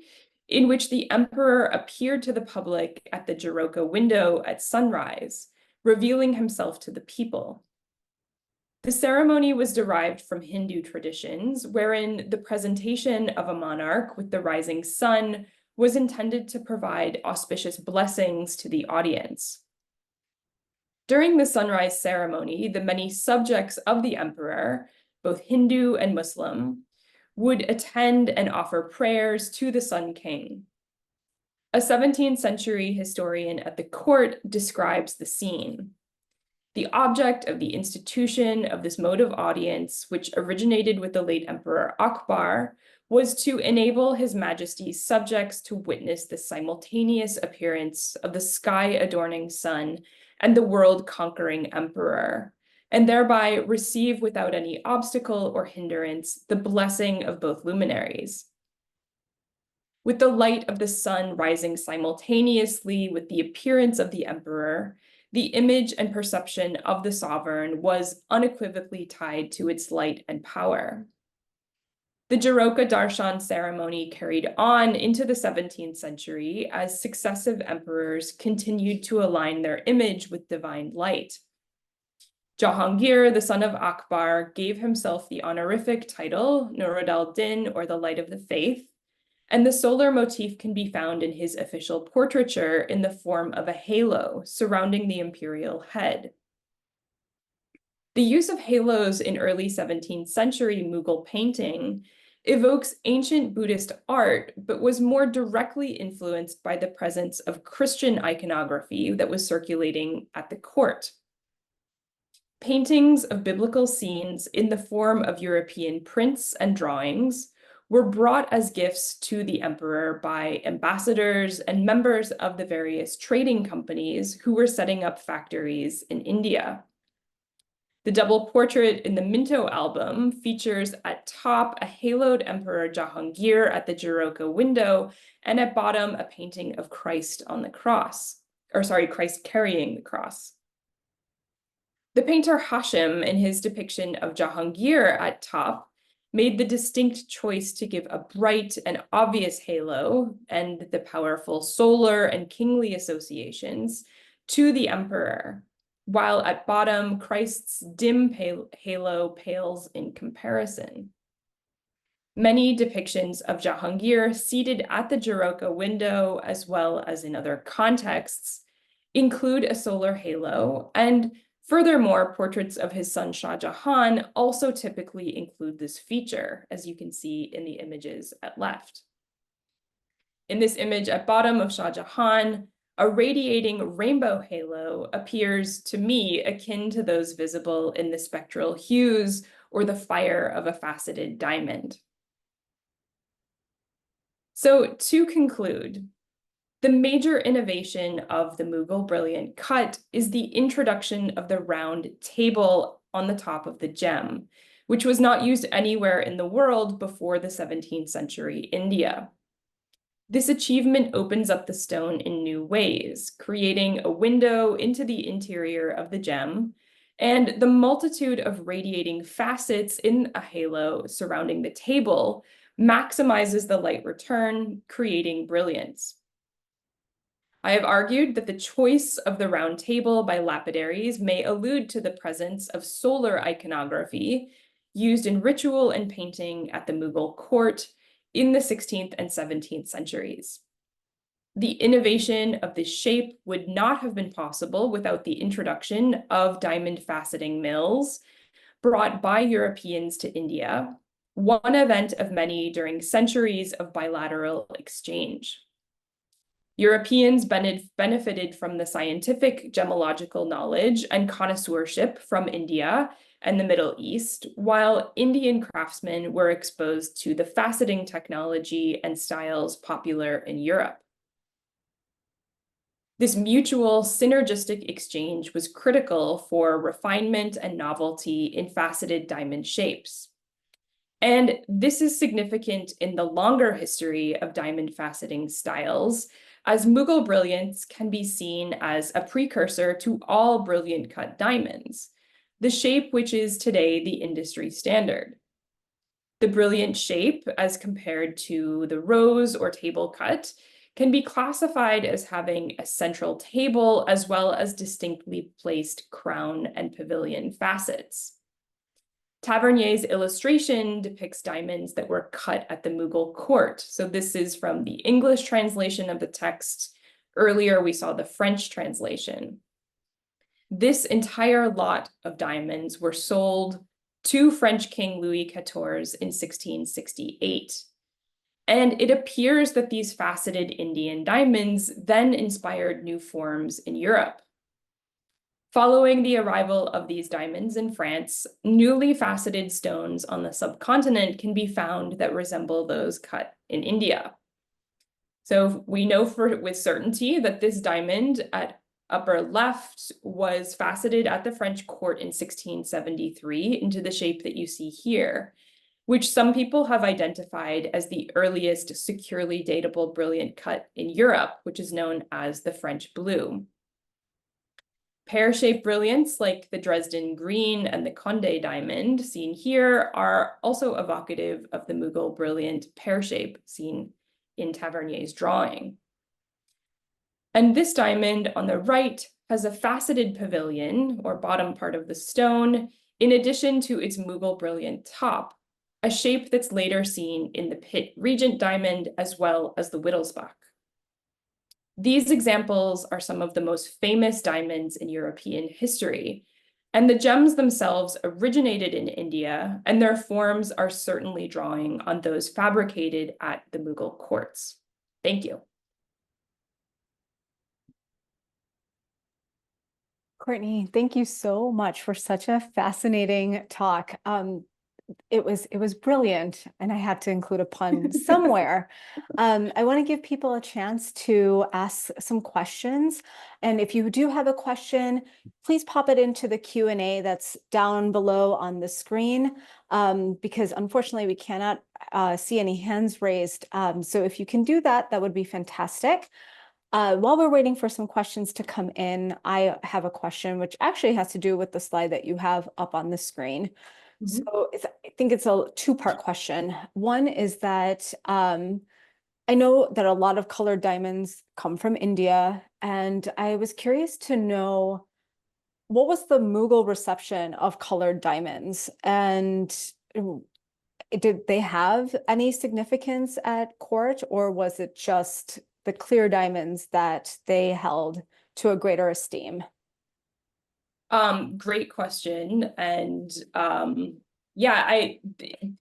in which the emperor appeared to the public at the Jaroka window at sunrise, revealing himself to the people. The ceremony was derived from Hindu traditions, wherein the presentation of a monarch with the rising sun was intended to provide auspicious blessings to the audience. During the sunrise ceremony, the many subjects of the emperor, both Hindu and Muslim, would attend and offer prayers to the Sun King. A 17th century historian at the court describes the scene. The object of the institution of this mode of audience, which originated with the late Emperor Akbar, was to enable His Majesty's subjects to witness the simultaneous appearance of the sky-adorning sun and the world-conquering emperor, and thereby receive without any obstacle or hindrance the blessing of both luminaries. With the light of the sun rising simultaneously with the appearance of the emperor, the image and perception of the sovereign was unequivocally tied to its light and power. The Jaroka Darshan ceremony carried on into the 17th century as successive emperors continued to align their image with divine light. Jahangir, the son of Akbar, gave himself the honorific title Nur al-Din, or the Light of the Faith, and the solar motif can be found in his official portraiture in the form of a halo surrounding the imperial head. The use of halos in early 17th century Mughal painting evokes ancient Buddhist art, but was more directly influenced by the presence of Christian iconography that was circulating at the court. Paintings of biblical scenes in the form of European prints and drawings were brought as gifts to the emperor by ambassadors and members of the various trading companies who were setting up factories in India. The double portrait in the Minto album features at top a haloed Emperor Jahangir at the Jaroka window, and at bottom a painting of Christ on the cross, or sorry, Christ carrying the cross. The painter Hashim, in his depiction of Jahangir at top, made the distinct choice to give a bright and obvious halo and the powerful solar and kingly associations to the emperor, while at bottom, Christ's dim halo pales in comparison. Many depictions of Jahangir seated at the Jaroka window, as well as in other contexts, include a solar halo, and furthermore, portraits of his son Shah Jahan also typically include this feature, as you can see in the images at left. In this image at bottom of Shah Jahan, a radiating rainbow halo appears to me akin to those visible in the spectral hues or the fire of a faceted diamond. So to conclude, the major innovation of the Mughal brilliant cut is the introduction of the round table on the top of the gem, which was not used anywhere in the world before the 17th century India. This achievement opens up the stone in new ways, creating a window into the interior of the gem, and the multitude of radiating facets in a halo surrounding the table maximizes the light return, creating brilliance. I have argued that the choice of the round table by lapidaries may allude to the presence of solar iconography used in ritual and painting at the Mughal court in the 16th and 17th centuries. The innovation of this shape would not have been possible without the introduction of diamond faceting mills brought by Europeans to India, one event of many during centuries of bilateral exchange. Europeans benefited from the scientific gemological knowledge and connoisseurship from India and the Middle East, while Indian craftsmen were exposed to the faceting technology and styles popular in Europe. This mutual synergistic exchange was critical for refinement and novelty in faceted diamond shapes. And this is significant in the longer history of diamond faceting styles, as Mughal brilliants can be seen as a precursor to all brilliant cut diamonds, the shape which is today the industry standard. The brilliant shape, as compared to the rose or table cut, can be classified as having a central table as well as distinctly placed crown and pavilion facets. Tavernier's illustration depicts diamonds that were cut at the Mughal court. So this is from the English translation of the text. Earlier, we saw the French translation. This entire lot of diamonds were sold to French King Louis XIV in 1668. And it appears that these faceted Indian diamonds then inspired new forms in Europe. Following the arrival of these diamonds in France, newly faceted stones on the subcontinent can be found that resemble those cut in India. So we know with certainty that this diamond at upper left was faceted at the French court in 1673 into the shape that you see here, which some people have identified as the earliest securely datable brilliant cut in Europe, which is known as the French blue. Pear-shaped brilliants like the Dresden green and the Condé diamond seen here are also evocative of the Mughal brilliant pear shape seen in Tavernier's drawing. And this diamond on the right has a faceted pavilion, or bottom part of the stone, in addition to its Mughal brilliant top, a shape that's later seen in the Pitt Regent diamond as well as the Wittelsbach. These examples are some of the most famous diamonds in European history, and the gems themselves originated in India, and their forms are certainly drawing on those fabricated at the Mughal courts. Thank you. Courtney, thank you so much for such a fascinating talk. it was brilliant, and I had to include a pun somewhere. I want to give people a chance to ask some questions, and if you do have a question, please pop it into the Q&A that's down below on the screen, because unfortunately we cannot see any hands raised. So if you can do that, that would be fantastic. While we're waiting for some questions to come in, I have a question which actually has to do with the slide that you have up on the screen. Mhm. So I think it's a two-part question. One is that I know that a lot of colored diamonds come from India, and I was curious to know what was the Mughal reception of colored diamonds, and did they have any significance at court, or was it just the clear diamonds that they held to a greater esteem? Great question. And yeah,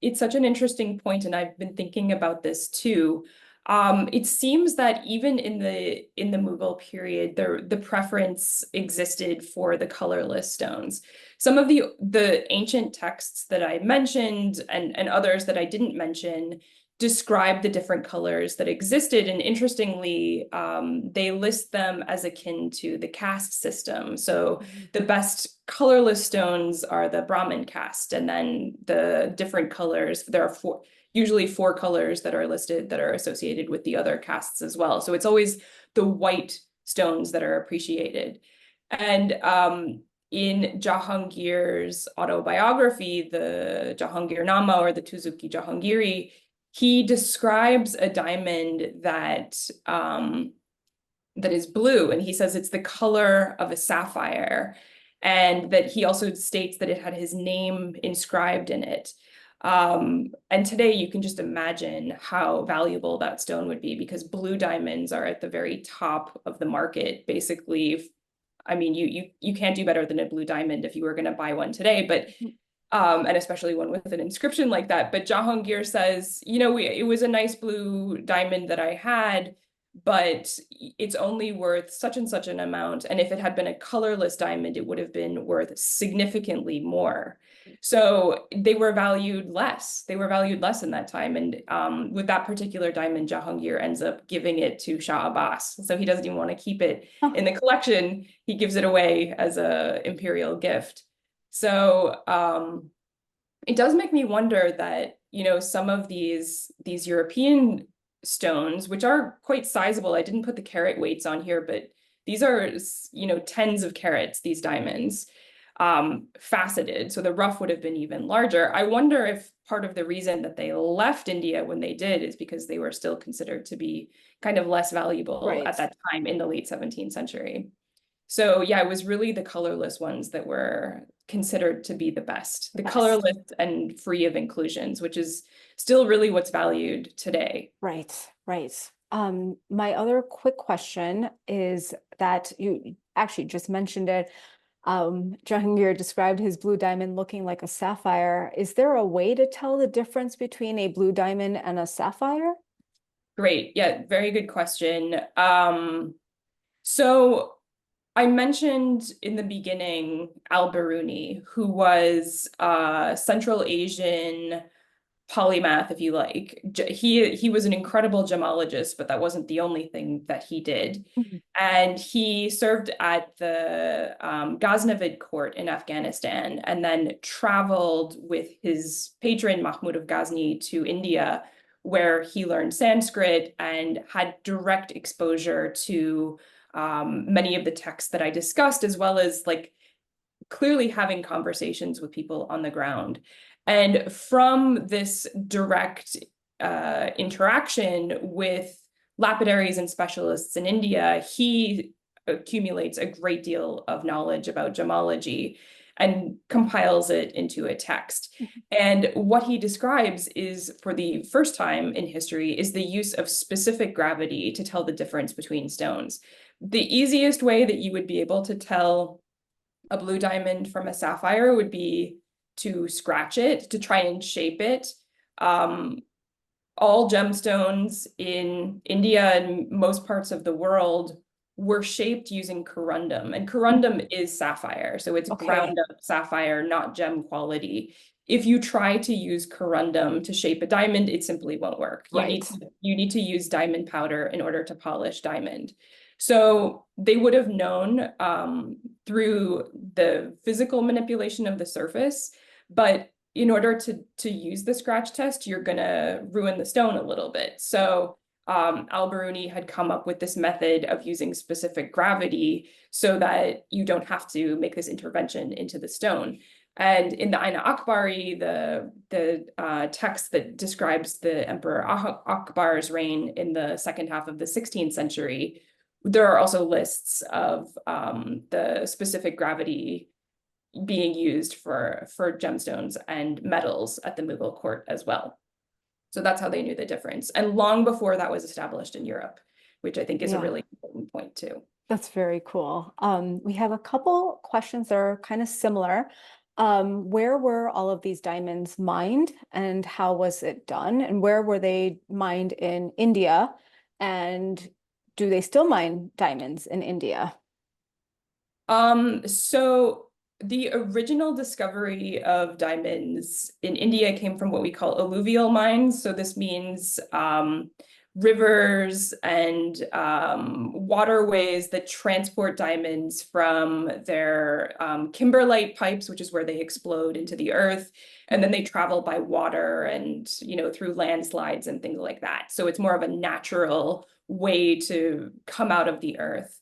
it's such an interesting point, and I've been thinking about this too. It seems that even in the Mughal period, the preference existed for the colorless stones. Some of the ancient texts that I mentioned and others that I didn't mention describe the different colors that existed. And interestingly, they list them as akin to the caste system. So the best colorless stones are the Brahmin caste, and then the different colors, there are usually four colors that are listed that are associated with the other castes as well. So it's always the white stones that are appreciated. And in Jahangir's autobiography, the Jahangir Nama or the Tuzuki Jahangiri, he describes a diamond that is blue, and he says it's the color of a sapphire, and that he also states that it had his name inscribed in it. And today you can just imagine how valuable that stone would be, because blue diamonds are at the very top of the market. Basically, I mean, you can't do better than a blue diamond if you were going to buy one today, but and especially one with an inscription like that. But Jahangir says, it was a nice blue diamond that I had, but it's only worth such and such an amount. And if it had been a colorless diamond, it would have been worth significantly more. So they were valued less. They were valued less in that time. And with that particular diamond, Jahangir ends up giving it to Shah Abbas. So he doesn't even want to keep it in the collection. He gives it away as an imperial gift. So it does make me wonder that, some of these European stones, which are quite sizable, I didn't put the carat weights on here, but these are, tens of carats, these diamonds, faceted. So the rough would have been even larger. I wonder if part of the reason that they left India when they did is because they were still considered to be kind of less valuable at that time in the late 17th century. So yeah, it was really the colorless ones that were considered to be the best. The colorless and free of inclusions, which is still really what's valued today. Right, right. My other quick question is that you actually just mentioned it. Jahangir described his blue diamond looking like a sapphire. Is there a way to tell the difference between a blue diamond and a sapphire? Great. Yeah, very good question. So I mentioned in the beginning Al-Biruni, who was Central Asian polymath, if you like. He was an incredible gemologist, but that wasn't the only thing that he did. Mhm. And he served at the Ghaznavid court in Afghanistan, and then traveled with his patron Mahmud of Ghazni to India, where he learned Sanskrit and had direct exposure to many of the texts that I discussed, as well as like clearly having conversations with people on the ground. And from this direct interaction with lapidaries and specialists in India, he accumulates a great deal of knowledge about gemology and compiles it into a text. And what he describes is, for the first time in history, is the use of specific gravity to tell the difference between stones. The easiest way that you would be able to tell a blue diamond from a sapphire would be to scratch it, to try and shape it. All gemstones in India and most parts of the world were shaped using corundum, and corundum is sapphire. So it's ground up sapphire, not gem quality. if you try to use corundum to shape a diamond, it simply won't work. Right. You need to use diamond powder in order to polish diamond. So they would have known through the physical manipulation of the surface, but in order to use the scratch test, you're gonna ruin the stone a little bit. So Al-Biruni had come up with this method of using specific gravity so that you don't have to make this intervention into the stone. And in the Aina Akbari, the text that describes the Emperor Akbar's reign in the second half of the 16th century, there are also lists of the specific gravity being used for gemstones and metals at the Mughal court as well. So that's how they knew the difference. And long before that was established in Europe, which I think is a Yeah, really important point too. that's very cool. We have a couple questions that are kind of similar. Where were all of these diamonds mined and how was it done? And where were they mined in India? And do they still mine diamonds in India? So the original discovery of diamonds in India came from what we call alluvial mines. So this means rivers and waterways that transport diamonds from their kimberlite pipes, which is where they explode into the earth, and then they travel by water and through landslides and things like that. So it's more of a natural way to come out of the earth.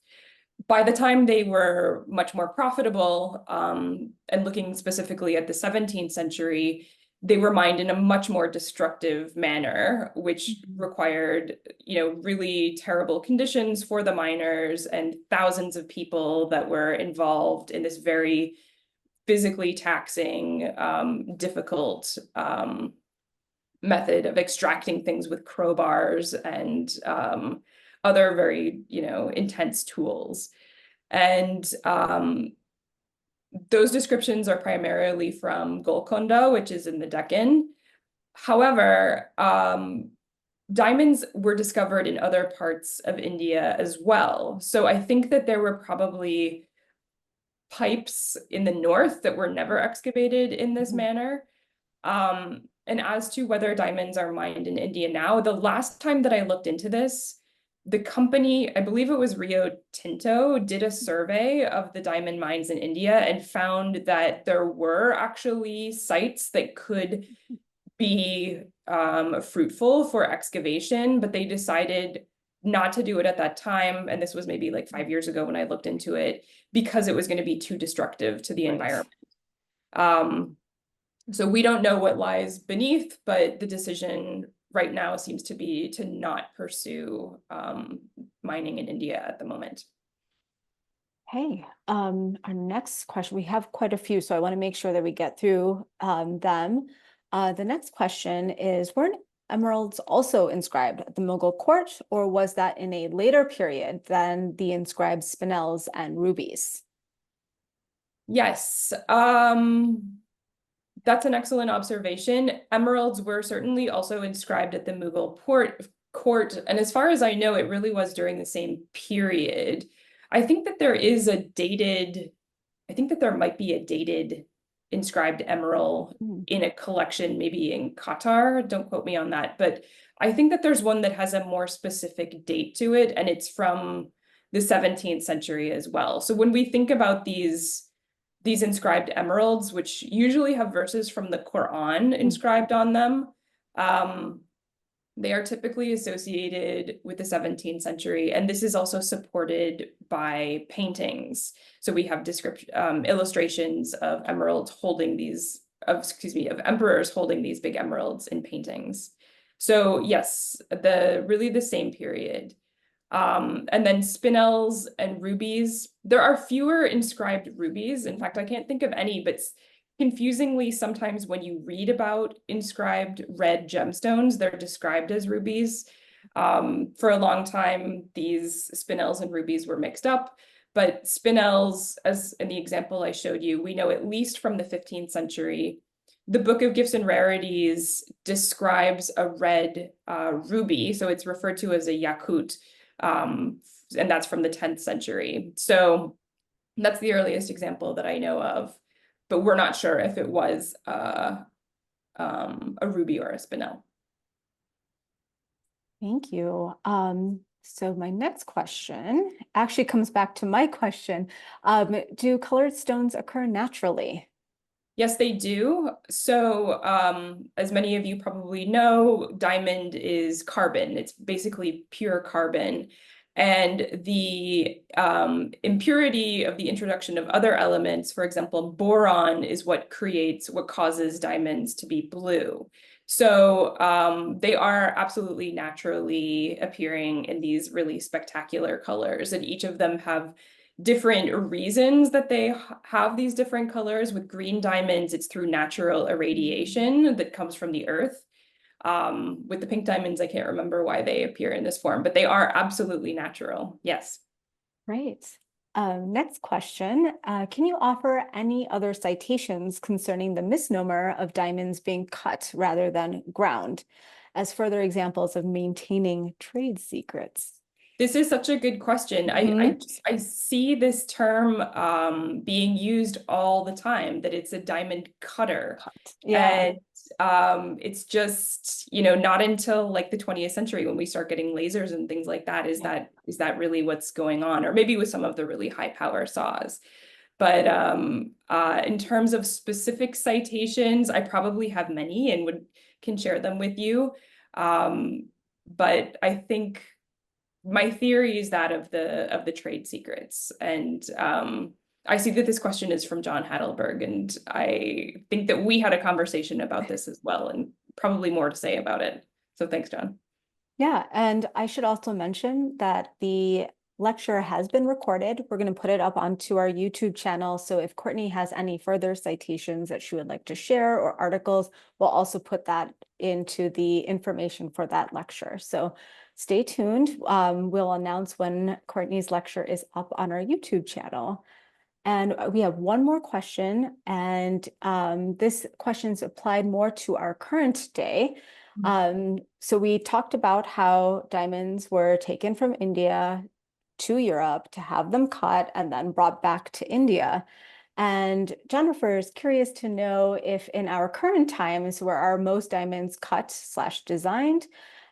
By the time they were much more profitable, and looking specifically at the 17th century, they were mined in a much more destructive manner, which required, really terrible conditions for the miners and thousands of people that were involved in this very physically taxing, difficult method of extracting things with crowbars and other very, intense tools. And those descriptions are primarily from Golconda, which is in the Deccan. However, diamonds were discovered in other parts of India as well. So I think that there were probably pipes in the north that were never excavated in this manner. And as to whether diamonds are mined in India now, the last time that I looked into this, the company, I believe it was Rio Tinto, did a survey of the diamond mines in India and found that there were actually sites that could be fruitful for excavation, but they decided not to do it at that time. And this was maybe like 5 years ago when I looked into it, because it was going to be too destructive to the environment. So we don't know what lies beneath, but the decision right now seems to be to not pursue mining in India at the moment. Hey, our next question, we have quite a few, so I want to make sure that we get through them. The next question is, were emeralds also inscribed at the Mughal court, or was that in a later period than the inscribed spinels and rubies? Yes, that's an excellent observation. Emeralds were certainly also inscribed at the Mughal court, and as far as I know, it really was during the same period. I think that there might be a dated inscribed emerald in a collection, maybe in Qatar. Don't quote me on that, but I think that there's one that has a more specific date to it, and it's from the 17th century as well. So when we think about these inscribed emeralds, which usually have verses from the Quran inscribed on them, they are typically associated with the 17th century, and this is also supported by paintings. So we have illustrations of emeralds holding these, of emperors holding these big emeralds in paintings. So yes, really the same period. And then spinels and rubies. There are fewer inscribed rubies. In fact, I can't think of any, but confusingly, sometimes when you read about inscribed red gemstones, they're described as rubies. For a long time, these spinels and rubies were mixed up, but spinels, as in the example I showed you, we know at least from the 15th century. The Book of Gifts and Rarities describes a red ruby, so it's referred to as a yakut, and that's from the 10th century. So that's the earliest example that I know of, but we're not sure if it was a ruby or a spinel. Thank you. So my next question actually comes back to my question. Do colored stones occur naturally? Yes, they do. So, as many of you probably know, diamond is carbon. It's basically pure carbon. And the impurity of the introduction of other elements, for example, boron, is what causes diamonds to be blue. So, they are absolutely naturally appearing in these really spectacular colors, and each of them have different reasons that they have these different colors. With green diamonds, it's through natural irradiation that comes from the earth. With the pink diamonds, I can't remember why they appear in this form, but they are absolutely natural. Yes. Great. Next question. Can you offer any other citations concerning the misnomer of diamonds being cut rather than ground as further examples of maintaining trade secrets? This is such a good question. I see this term being used all the time, that it's a diamond cutter. Cut. Yeah. And it's just, not until like the 20th century when we start getting lasers and things like that, is that really what's going on? Or maybe with some of the really high power saws. But in terms of specific citations, I probably have many and can share them with you. But I think my theory is that of the trade secrets. And I see that this question is from John Hadelberg, and I think that we had a conversation about this as well, and probably more to say about it. So thanks, John. Yeah, and I should also mention that the lecture has been recorded. We're going to put it up onto our YouTube channel. So if Courtney has any further citations that she would like to share or articles, we'll also put that into the information for that lecture. So stay tuned. We'll announce when Courtney's lecture is up on our YouTube channel. And we have one more question, and this question is applied more to our current day. So we talked about how diamonds were taken from India to Europe to have them cut and then brought back to India. And Jennifer is curious to know if in our current times, where are most diamonds cut slash designed,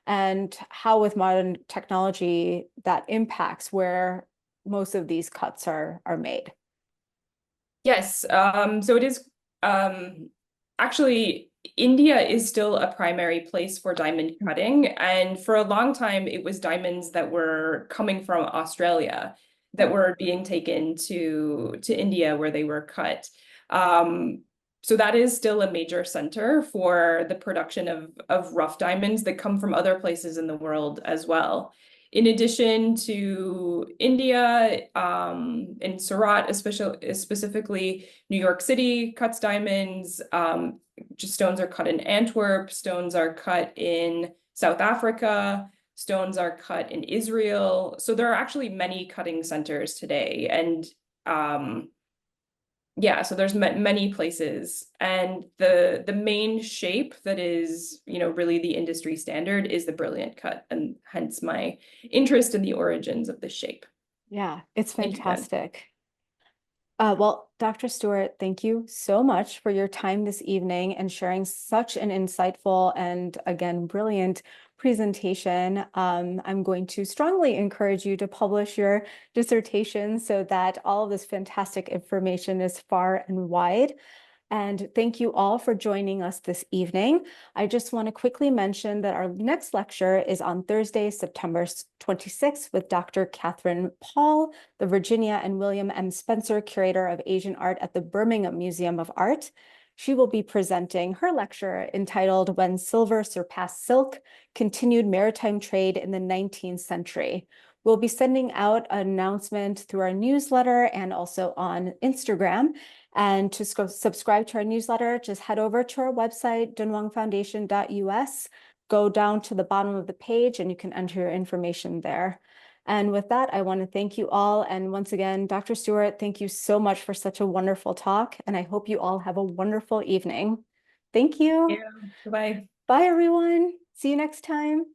and how with modern technology that impacts where most of these cuts are made. Yes, so it is actually, India is still a primary place for diamond cutting, and for a long time it was diamonds that were coming from Australia that were being taken to India where they were cut. So that is still a major center for the production of rough diamonds that come from other places in the world as well. In addition to India, in Surat, especially specifically New York City cuts diamonds. Stones are cut in Antwerp. Stones are cut in South Africa. Stones are cut in Israel. So there are actually many cutting centers today, and yeah, so there's many places, and the main shape that is, really the industry standard is the brilliant cut, and hence my interest in the origins of the shape. Yeah, it's Thank you, Jen. fantastic. Well, Dr. Stewart, thank you so much for your time this evening and sharing such an insightful and, again, brilliant presentation. I'm going to strongly encourage you to publish your dissertation so that all of this fantastic information is far and wide. And thank you all for joining us this evening. I just want to quickly mention that our next lecture is on Thursday, September 26th with Dr. Catherine Paul, the Virginia and William M. Spencer Curator of Asian Art at the Birmingham Museum of Art. She will be presenting her lecture entitled When Silver Surpassed Silk, Continued Maritime Trade in the 19th Century. We'll be sending out an announcement through our newsletter and also on Instagram. And to subscribe to our newsletter, just head over to our website, dunhuangfoundation.us, go down to the bottom of the page, and you can enter your information there. And with that, I want to thank you all. And once again, Dr. Stewart, thank you so much for such a wonderful talk. And I hope you all have a wonderful evening. Thank you. Yeah. Bye-bye. Bye, everyone. See you next time.